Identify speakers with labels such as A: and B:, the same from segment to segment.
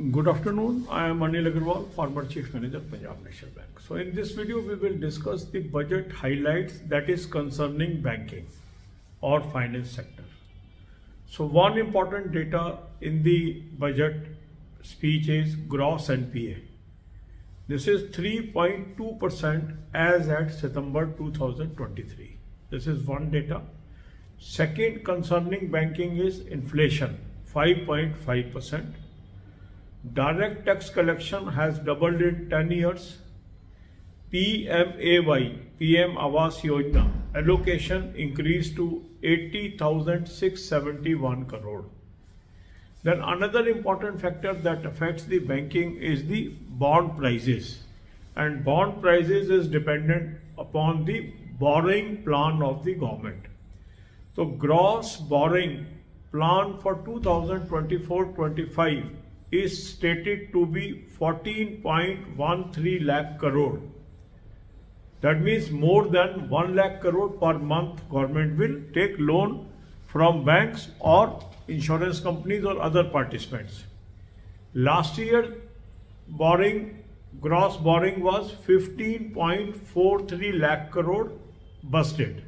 A: Good afternoon. I am Anil Agarwal, former Chief Manager, Punjab National Bank. So in this video, we will discuss the budget highlights that is concerning banking or finance sector. So one important data in the budget speech is gross NPA. This is 3.2% as at September 2023. This is one data. Second, concerning banking is inflation, 5.5%. Direct tax collection has doubled in 10 years. PMAY, PM Awas Yojana, allocation increased to 80,671 crore. Then another important factor that affects the banking is the bond prices. And bond prices is dependent upon the borrowing plan of the government. So gross borrowing plan for 2024-25 is stated to be 14.13 lakh crore. That means more than 1 lakh crore per month government will take loan from banks or insurance companies or other participants. Last year gross borrowing was 15.43 lakh crore busted.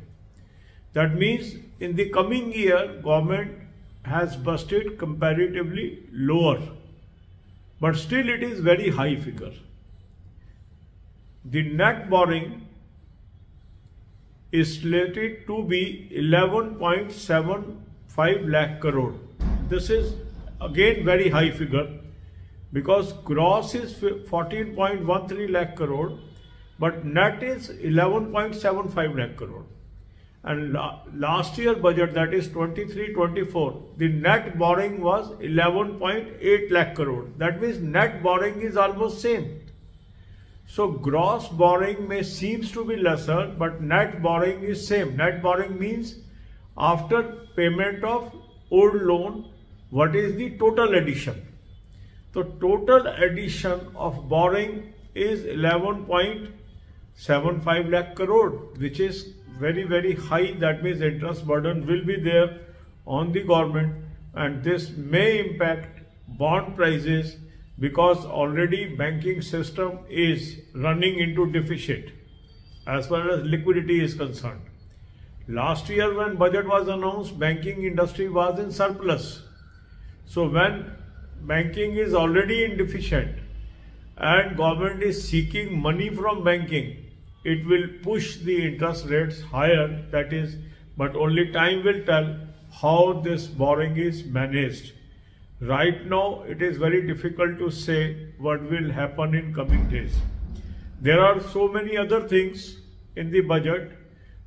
A: That means in the coming year government has busted comparatively lower. But still it is very high figure. The net borrowing is slated to be 11.75 lakh crore. This is again very high figure because gross is 14.13 lakh crore but net is 11.75 lakh crore. And last year budget, that is 23-24, the net borrowing was 11.8 lakh crore. That means net borrowing is almost same. So gross borrowing may seems to be lesser, but net borrowing is same. Net borrowing means after payment of old loan, what is the total addition? The total addition of borrowing is 11.75 lakh crore, which is very high. That means interest burden will be there on the government, and this may impact bond prices because already banking system is running into deficit as far as liquidity is concerned. Last year when budget was announced, banking industry was in surplus. So when banking is already in deficit and government is seeking money from banking, it will push the interest rates higher, that is, but only time will tell how this borrowing is managed. Right now, it is very difficult to say what will happen in coming days. There are so many other things in the budget.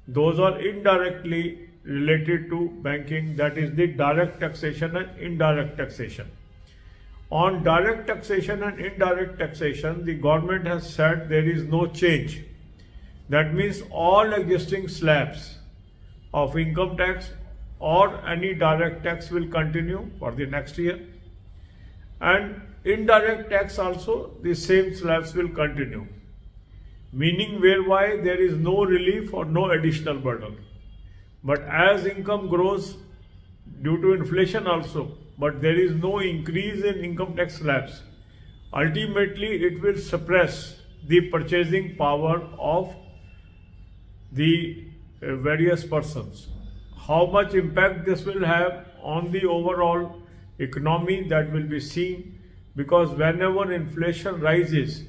A: Those are indirectly related to banking, that is the direct taxation and indirect taxation. On direct taxation and indirect taxation, the government has said there is no change. That means all existing slabs of income tax or any direct tax will continue for the next year. And indirect tax also, the same slabs will continue. Meaning whereby there is no relief or no additional burden. But as income grows due to inflation also, but there is no increase in income tax slabs, ultimately it will suppress the purchasing power of the various persons. How much impact this will have on the overall economy, that will be seen, because whenever inflation rises,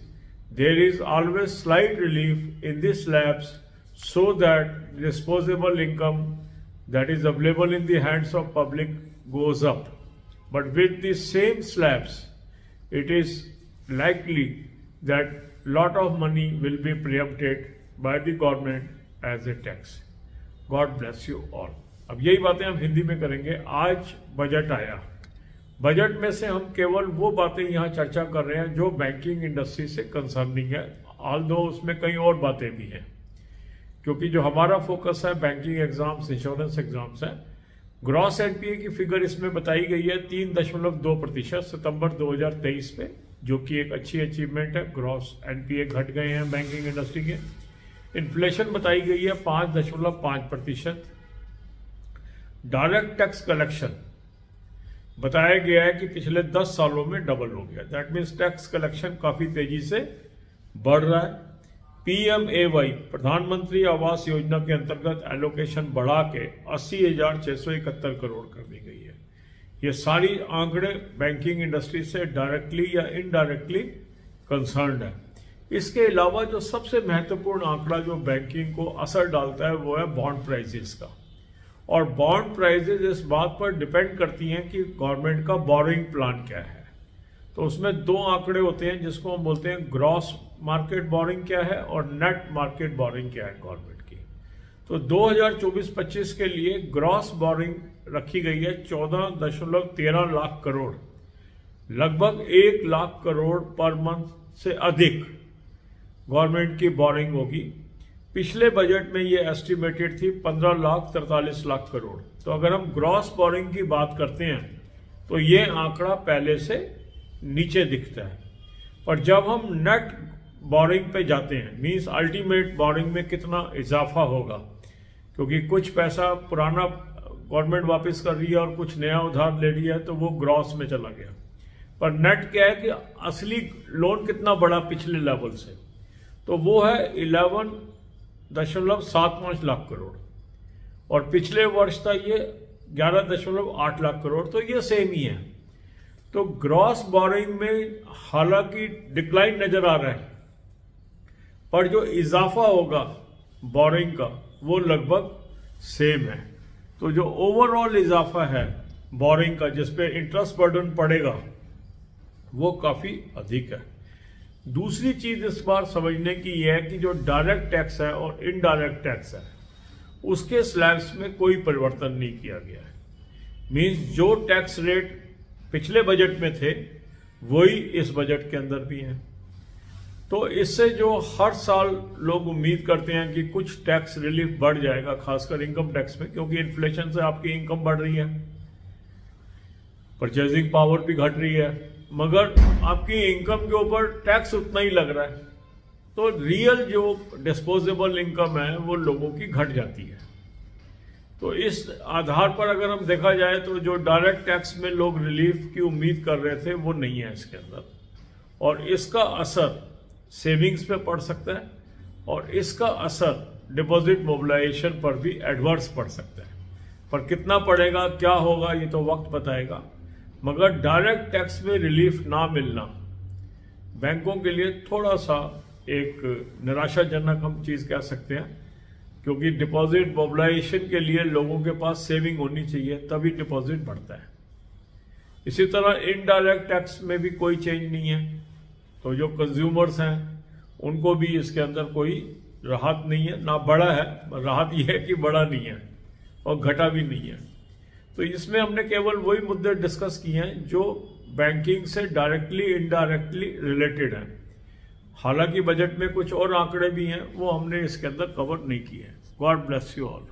A: there is always slight relief in the slabs so that disposable income that is available in the hands of public goes up. But with the same slabs, it is likely that lot of money will be preempted by the government as a tax. God bless you all. अब यही बातें हम हिंदी में करेंगे। आज budget आया, budget में से हम केवल वो बातें यहाँ चर्चा कर रहे हैं जो बैंकिंग इंडस्ट्री से कंसर्निंग है, ऑल्दो उसमें कई और बातें भी हैं, क्योंकि जो हमारा फोकस है बैंकिंग एग्जाम्स, इंश्योरेंस एग्जाम्स है। ग्रॉस एनपीए की फिगर इसमें बताई गई है 3.2% सितंबर 2023 पे, जो कि एक अच्छी अचीवमेंट है। ग्रॉस एनपीए घट गए हैं बैंकिंग इंडस्ट्री के। इन्फ्लेशन बताई गई है 5.5%। डायरेक्ट टैक्स कलेक्शन बताया गया है कि पिछले 10 सालों में डबल हो गया। दैट मीन्स टैक्स कलेक्शन काफी तेजी से बढ़ रहा है। PMAY प्रधानमंत्री आवास योजना के अंतर्गत एलोकेशन बढ़ा के 80,671 करोड़ कर दी गई है। ये सारी आंकड़े बैंकिंग इंडस्ट्री से डायरेक्टली या इनडायरेक्टली कंसर्न्ड है। इसके अलावा जो सबसे महत्वपूर्ण आंकड़ा जो बैंकिंग को असर डालता है वो है बॉन्ड प्राइसेस का। और बॉन्ड प्राइसेस इस बात पर डिपेंड करती हैं कि गवर्नमेंट का बोरिंग प्लान क्या है। तो उसमें दो आंकड़े होते हैं जिसको हम बोलते हैं ग्रॉस मार्केट बोरिंग क्या है और नेट मार्केट बोरिंग क्या है गवर्नमेंट की। तो 2024-25 के लिए ग्रॉस बोरिंग रखी गई है 14.13 लाख करोड़, लगभग 1 लाख करोड़ पर मंथ से अधिक गवर्नमेंट की बोरिंग होगी। पिछले बजट में ये एस्टिमेटेड थी 15,43 लाख करोड़। तो अगर हम ग्रॉस बोरिंग की बात करते हैं तो ये आंकड़ा पहले से नीचे दिखता है। पर जब हम नेट बोरिंग पे जाते हैं, मींस अल्टीमेट बोरिंग में कितना इजाफा होगा, क्योंकि कुछ पैसा पुराना गवर्नमेंट वापस कर रही है और कुछ नया उधार ले लिया है तो वो ग्रॉस में चला गया। पर नेट क्या है कि असली लोन कितना बढ़ा पिछले लेवल से, तो वो है 11.75 लाख करोड़ और पिछले वर्ष था ये 11.8 लाख करोड़, तो ये सेम ही है। तो ग्रॉस बोरिंग में हालांकि डिक्लाइन नजर आ रहा है, पर जो इजाफा होगा बोरिंग का वो लगभग सेम है। तो जो ओवरऑल इजाफा है बोरिंग का जिसपे इंटरेस्ट बर्डन पड़ेगा वो काफी अधिक है। दूसरी चीज इस बार समझने की यह है कि जो डायरेक्ट टैक्स है और इनडायरेक्ट टैक्स है उसके स्लैब्स में कोई परिवर्तन नहीं किया गया है। मींस जो टैक्स रेट पिछले बजट में थे वही इस बजट के अंदर भी हैं। तो इससे जो हर साल लोग उम्मीद करते हैं कि कुछ टैक्स रिलीफ बढ़ जाएगा, खासकर इनकम टैक्स में, क्योंकि इन्फ्लेशन से आपकी इनकम बढ़ रही है, परचेजिंग पावर भी घट रही है, मगर आपकी इनकम के ऊपर टैक्स उतना ही लग रहा है। तो रियल जो डिस्पोजेबल इनकम है वो लोगों की घट जाती है। तो इस आधार पर अगर हम देखा जाए तो जो डायरेक्ट टैक्स में लोग रिलीफ की उम्मीद कर रहे थे वो नहीं है इसके अंदर, और इसका असर सेविंग्स पे पड़ सकता है और इसका असर डिपॉजिट मोबिलाइजेशन पर भी एडवर्स पड़ सकता है। पर कितना पड़ेगा, क्या होगा, ये तो वक्त बताएगा। मगर डायरेक्ट टैक्स में रिलीफ ना मिलना बैंकों के लिए थोड़ा सा एक निराशाजनक हम चीज कह सकते हैं, क्योंकि डिपॉजिट मोबिलाइजेशन के लिए लोगों के पास सेविंग होनी चाहिए तभी डिपॉजिट बढ़ता है। इसी तरह इनडायरेक्ट टैक्स में भी कोई चेंज नहीं है, तो जो कंज्यूमर्स हैं उनको भी इसके अंदर कोई राहत नहीं है, ना बढ़ा है, राहत यह है कि बढ़ा नहीं है और घटा भी नहीं है। तो इसमें हमने केवल वही मुद्दे डिस्कस किए हैं जो बैंकिंग से डायरेक्टली इनडायरेक्टली रिलेटेड हैं। हालांकि बजट में कुछ और आंकड़े भी हैं, वो हमने इसके अंदर कवर नहीं किए हैं। God bless you all.